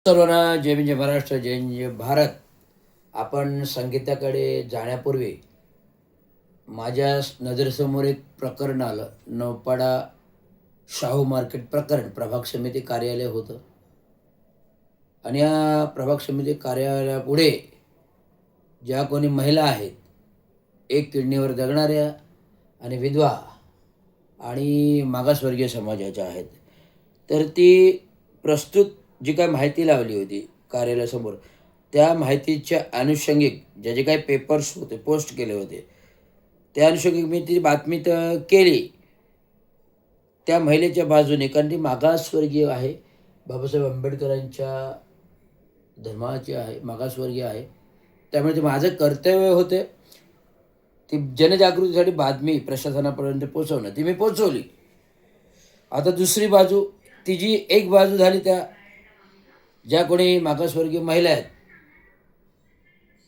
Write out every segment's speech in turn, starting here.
सर्वांना जय जय महाराष्ट्र, जय जय भारत. आपण संगीताकडे जाण्यापूर्वी माझ्या नजरेसमोर एक प्रकरण आलं. नौपाडा शाहू मार्केट प्रकरण. प्रभाग समिती कार्यालय होतं आणि या प्रभाग समिती कार्यालयापुढे ज्या कोणी महिला आहेत, एक किडनीवर जगणाऱ्या आणि विधवा आणि मागासवर्गीय समाजाच्या आहेत. तर ती प्रस्तुत जी काही माहिती लावली होती कार्यालयासमोर, त्या माहितीच्या अनुषंगिक जे काही पेपर्स होते, पोस्ट केले होते, त्या अनुषंगिक मी ती बातमी तर केली त्या महिलेच्या बाजूने. कारण ती मागासवर्गीय आहे. बाबासाहेब आंबेडकरांच्या धर्माची आहे, मागासवर्गीय आहे. त्यामुळे ते माझं कर्तव्य होते ती जनजागृतीसाठी बातमी प्रशासनापर्यंत पोहोचवणं. ती मी पोहोचवली. आता दुसरी बाजू, तिची एक बाजू झाली त्या ज्या कोणी मागासवर्गीय महिला आहेत.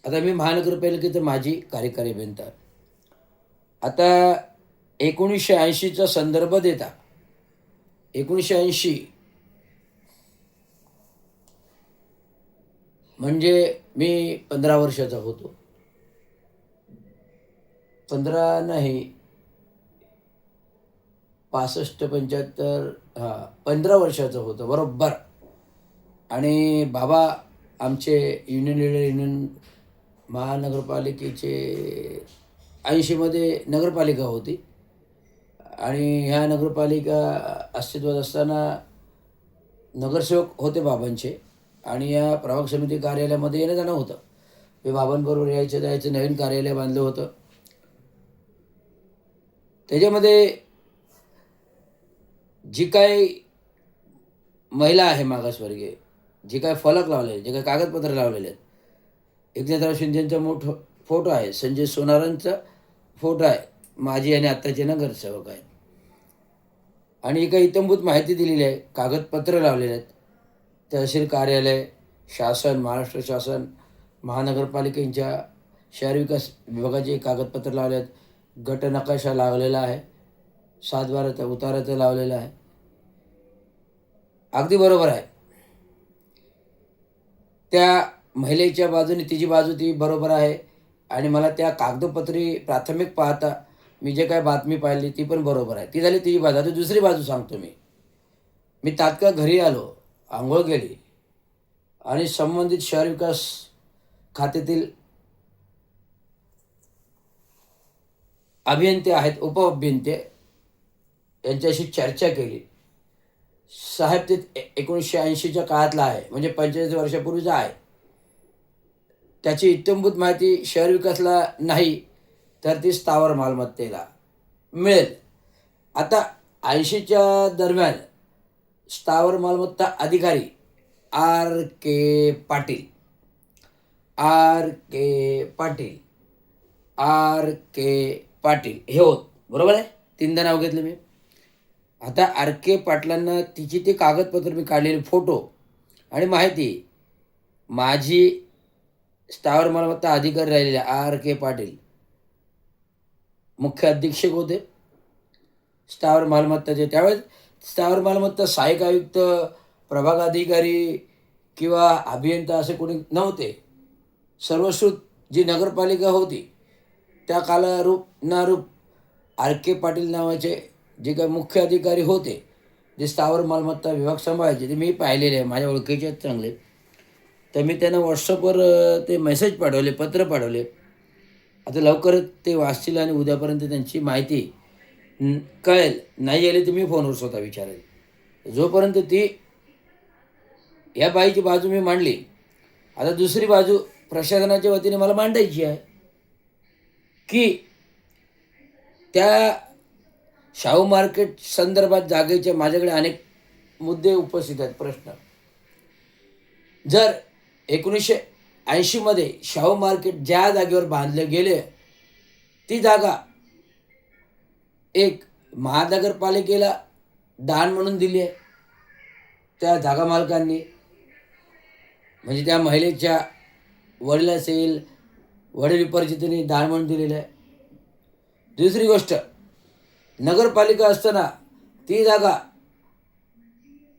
आता मी महानगरपालिकेचं माझी कार्यकारी अभियंता. आता 1980चा संदर्भ देता 1980 म्हणजे मी 15 वर्षाचा होतो. 15 नाही, 65 75 हां, 15 वर्षाचं होतं बरोबर. आणि बाबा आमचे युनियन लीडर, युनियन महानगरपालिकेचे 80मध्ये नगरपालिका होती आणि ह्या नगरपालिका अस्तित्वात असताना नगरसेवक होते बाबांचे आणि या प्रभाग समिती कार्यालयामध्ये येणं जाणं होतं. मी बाबांबरोबर यायचं जायचं. नवीन कार्यालय बांधलं होतं. त्याच्यामध्ये जी काही महिला आहे मागासवर्गीय, जे काही फलक लावलेले, जे काही कागदपत्र लावलेले आहेत, एकनाथराव शिंदेंचा मोठा फोटो आहे, संजय सोनारांचा फोटो आहे, माझी आणि आत्ताचे नगरसेवक आहेत. आणि काही इत्थंभूत माहिती दिलेली आहे, कागदपत्र लावलेले आहेत. तहसील कार्यालय, शासन, महाराष्ट्र शासन, महानगरपालिकेच्या शहर विकास विभागाचे कागदपत्र लावले आहेत. गट नकाशा लावलेला आहे, 7/12चा उताराचं लावलेलं आहे. अगदी बरोबर आहे. त्या महिलेच्या बाजूने तिची बाजू ती बरोबर आहे आणि मला त्या कागदोपत्री प्राथमिक पाहता मी जे काही बातमी पाहिली ती पण बरोबर आहे. ती झाली तिची बाजू. आता दुसरी बाजू सांगतो मी. मी तात्काळ घरी आलो, अंघोळ केली आणि संबंधित शहर विकास खात्यातील अभियंते आहेत, उपअभियंते, यांच्याशी चर्चा केली. साहेब ते 1980च्या काळातला आहे, म्हणजे 45 वर्षापूर्वीचा आहे. त्याची इत्थंभूत माहिती शहर विकासला नाही, तर ती स्थावर मालमत्तेला मिळेल. आता 80च्या दरम्यान स्थावर मालमत्ता अधिकारी आर के पाटील, आर के पाटील, आर के पाटील हे होत. बरोबर आहे? 3दा नाव घेतलं मी. आता आर के पाटलांना तिची ते कागदपत्र मी काढलेले फोटो आणि माहिती, माझी स्थावर मालमत्ता अधिकारी राहिलेले आर के पाटील मुख्य अधीक्षक होते स्थावर मालमत्ताचे. त्यावेळेस स्थावर मालमत्ता सहाय्यक आयुक्त, प्रभाग अधिकारी किंवा अभियंता असे कोणी नव्हते. सर्वश्रुत जी नगरपालिका होती त्या कालारूप नारूप आर के पाटील नावाचे जे काही मुख्य अधिकारी होते, जे स्थावर मालमत्ता विभाग सांभाळायचे, ते मी पाहिलेले आहे, माझ्या ओळखीचे आहेत चांगले. तर मी त्यांना व्हॉट्सअपवर ते मेसेज पाठवले, पत्र पाठवले. आता लवकरच ते वाचतील आणि उद्यापर्यंत त्यांची माहिती कळेल. नाही आली तर मी फोनवर स्वतः विचारेल. जोपर्यंत ती या बाईची बाजू मी मांडली, आता दुसरी बाजू प्रशासनाच्या वतीने मला मांडायची आहे की त्या शाहू मार्केट संदर्भात जागेचे माझ्याकडे अनेक मुद्दे उपस्थित आहेत, प्रश्न. जर 1980मध्ये शाहू मार्केट ज्या जागेवर बांधले गेले, ती जागा एक महानगरपालिकेला दान म्हणून दिली आहे त्या जागा मालकांनी, म्हणजे त्या महिलेच्या वडील असेल, वडील विपर्जितीने दान म्हणून दिलेलं आहे. दुसरी गोष्ट, नगरपालिका असताना ती जागा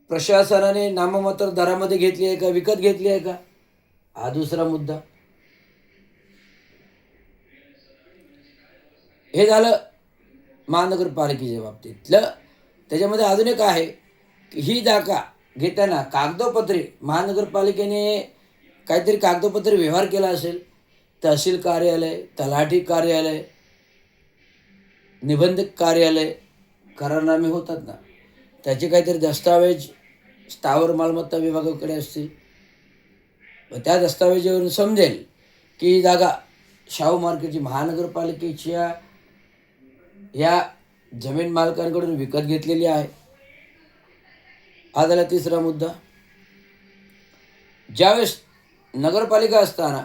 प्रशासनाने नाममात्र दरामध्ये घेतली आहे का, विकत घेतली आहे का, हा दुसरा मुद्दा. हे झालं महानगरपालिकेच्या बाबतीतलं. त्याच्यामध्ये अजून एक आहे की ही जागा घेताना कागदोपत्री महानगरपालिकेने काहीतरी कागदोपत्री व्यवहार केला असेल. तहसील कार्यालय, तलाठी कार्यालय, निबंधक कार्यालय, करारनामे होतात ना, त्याचे काहीतरी दस्तावेज स्थावर मालमत्ता विभागाकडे असतील. व त्या दस्तावेजावरून समजेल की ही जागा शाहू मार्केटची महानगरपालिकेच्या या जमीन मालकांकडून विकत घेतलेली आहे. हा झाला तिसरा मुद्दा. ज्यावेळेस नगरपालिका असताना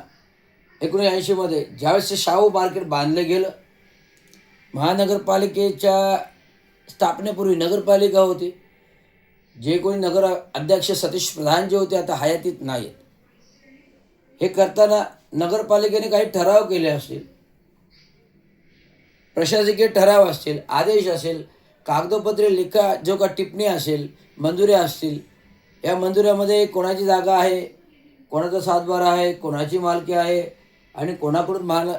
1980मध्ये ज्यावेळेस शाहू मार्केट बांधलं गेलं, महानगरपालिकेच्या स्थापनेपूर्वी नगरपालिका होती. जे कोणी नगर अध्यक्ष सतीश प्रधान जे होते आता हयातीत नाहीत. हे करताना नगरपालिकेने काही ठराव केले असतील, प्रशासकीय ठराव असतील, आदेश असेल, कागदोपत्री लेखा जो का टिप्पणी असेल, मंजुऱ्या असतील. या मंजुऱ्यामध्ये कोणाची जागा आहे, कोणाचा सातबारा आहे, कोणाची मालकी आहे आणि कोणाकडून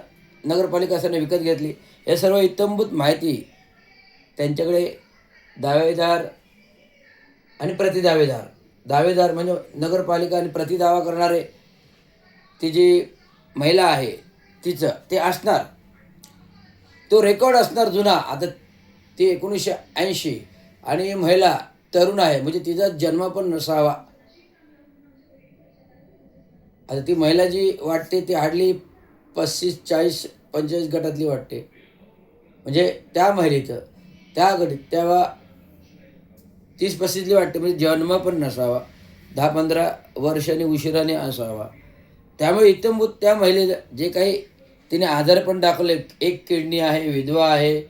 नगरपालिका असताना विकत घेतली, हे सर्व इत्थंभूत माहिती त्यांच्याकडे दावेदार आणि प्रतिदावेदार. दावेदार म्हणजे नगरपालिका आणि प्रतिदावा करणारे ती जी महिला आहे तिचं ते असणार, तो रेकॉर्ड असणार जुना. आता ती 1980 आणि महिला तरुण आहे म्हणजे तिचा जन्म पण नसावा. आता ती महिला जी वाटते ती हार्डली 35, 40, 45 गटातली वाटते. म्हणजे त्या महिलेचं त्या गटीत तेव्हा 30-35ली वाटते, म्हणजे जन्म पण नसावा, 10-15 वर्षांनी उशिराने असावा. त्यामुळे इत्थंभूत त्या महिलेचं जे काही तिने आजारपण दाखवले, एक किडनी आहे, विधवा आहे,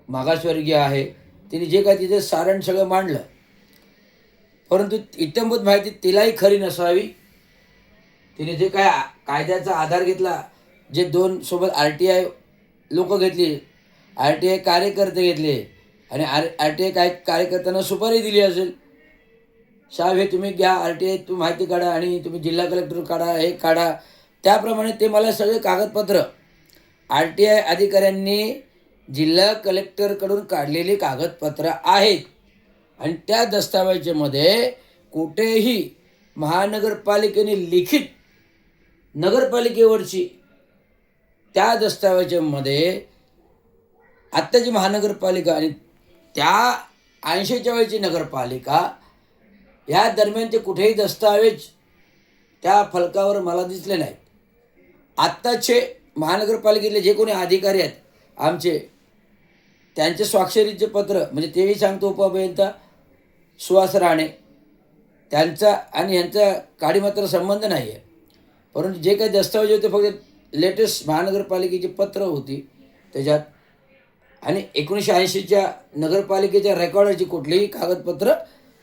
मागासवर्गीय आहे, तिने जे काही तिचं सारण सगळं मांडलं, परंतु इत्थंभूत माहिती तिलाही खरी नसावी. तिने जे काय कायद्याचा आधार घेतला, जे 2 सोबत RTI लोक घेतली, RTI कार्यकर्ते घेतले आणि RTI कार्यकर्त्यांना सुपारी दिली असेल, साहेब हे तुम्ही घ्या, RTI तुम्ही माहिती काढा आणि तुम्ही जिल्हा कलेक्टर काढा, हे काढा. त्याप्रमाणे ते मला सगळे कागदपत्र RTI अधिकाऱ्यांनी जिल्हा कलेक्टरकडून काढलेली कागदपत्र आहेत. आणि त्या दस्तावेजामध्ये कुठेही महानगरपालिकेने लिखित नगरपालिकेवरची त्या दस्तावेजामध्ये आत्ताची महानगरपालिका आणि त्या 80च्या वेळची नगरपालिका या दरम्यानचे कुठेही दस्तावेज त्या फलकावर मला दिसले नाहीत. आत्ताचे महानगरपालिकेतले जे कोणी अधिकारी आहेत आमचे, त्यांचे स्वाक्षरीचे पत्र म्हणजे तेही सांगतो उपअभियंता सुहास राणे, त्यांचा आणि यांचा काडीमात्र संबंध नाही आहे. परंतु जे काही दस्तावेज होते फक्त लेटेस्ट महानगरपालिकेची पत्र होती त्याच्यात. आणि 1980च्या नगरपालिकेच्या रेकॉर्डाची कुठलीही कागदपत्र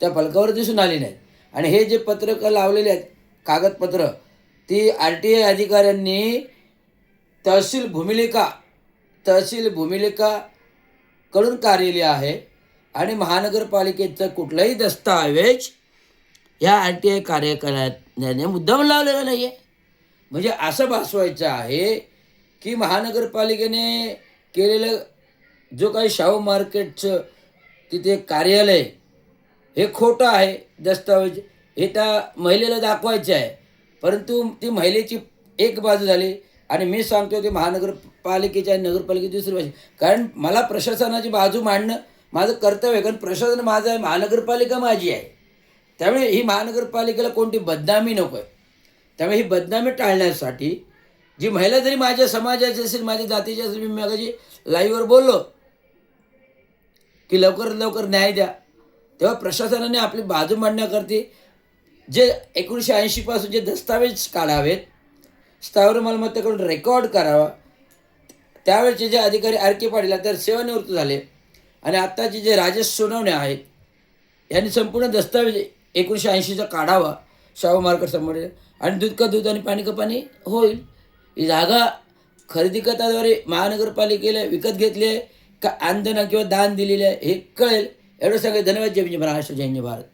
त्या फलकावर दिसून आली नाहीत. आणि हे जे पत्रकं लावलेले आहेत कागदपत्र, ती RTI अधिकाऱ्यांनी तहसील भूमिलेखाकडून काढलेली आहे. आणि महानगरपालिकेचं कुठलाही दस्तावेज या RTI कार्यालयाने मुद्दाम लावलेला नाही आहे. म्हणजे असं भासवायचं आहे की महानगरपालिकेने केलेलं जो काही शाहू मार्केटचं तिथे कार्यालय हे खोटं आहे. दस्तावेज हे त्या महिलेला दाखवायचे आहे, परंतु ती महिलेची एक बाजू झाली आणि मी सांगतो ते महानगरपालिकेच्या आणि नगरपालिकेची दुसरी बाजू. कारण मला प्रशासनाची बाजू मांडणं माझं कर्तव्य आहे, कारण प्रशासन माझं आहे, महानगरपालिका माझी आहे. त्यामुळे ही महानगरपालिकेला कोणती बदनामी नको आहे. त्यामुळे ही बदनामी टाळण्यासाठी जी महिला जरी माझ्या समाजाची असेल, माझ्या जातीची असेल, मी मगाशी लाईव्हवर बोललो की लवकरात लवकर न्याय द्या, तेव्हा प्रशासनाने आपली बाजू मांडण्याकरती जे 1980 पासून जे दस्तावेज काढावेत, स्थावर मालमत्तेकडून रेकॉर्ड करावा. त्यावेळेचे जे अधिकारी RK पाटील तर सेवानिवृत्त झाले आणि आत्ताचे जे राजेश सोनवणे आहेत यांनी संपूर्ण दस्तावेज 1980चा काढावा शाहू मार्केट संबंधित. आणि दूध का दूध आणि पाणी का पाणी होईल. ही जागा खरेदी खताद्वारे महानगरपालिकेला विकत घेतली आहे का आंदोलन किंवा दान दिलेले आहे हे कळेल. एवढं सगळे धन्यवाद. जय महाराष्ट्र, जय भारत.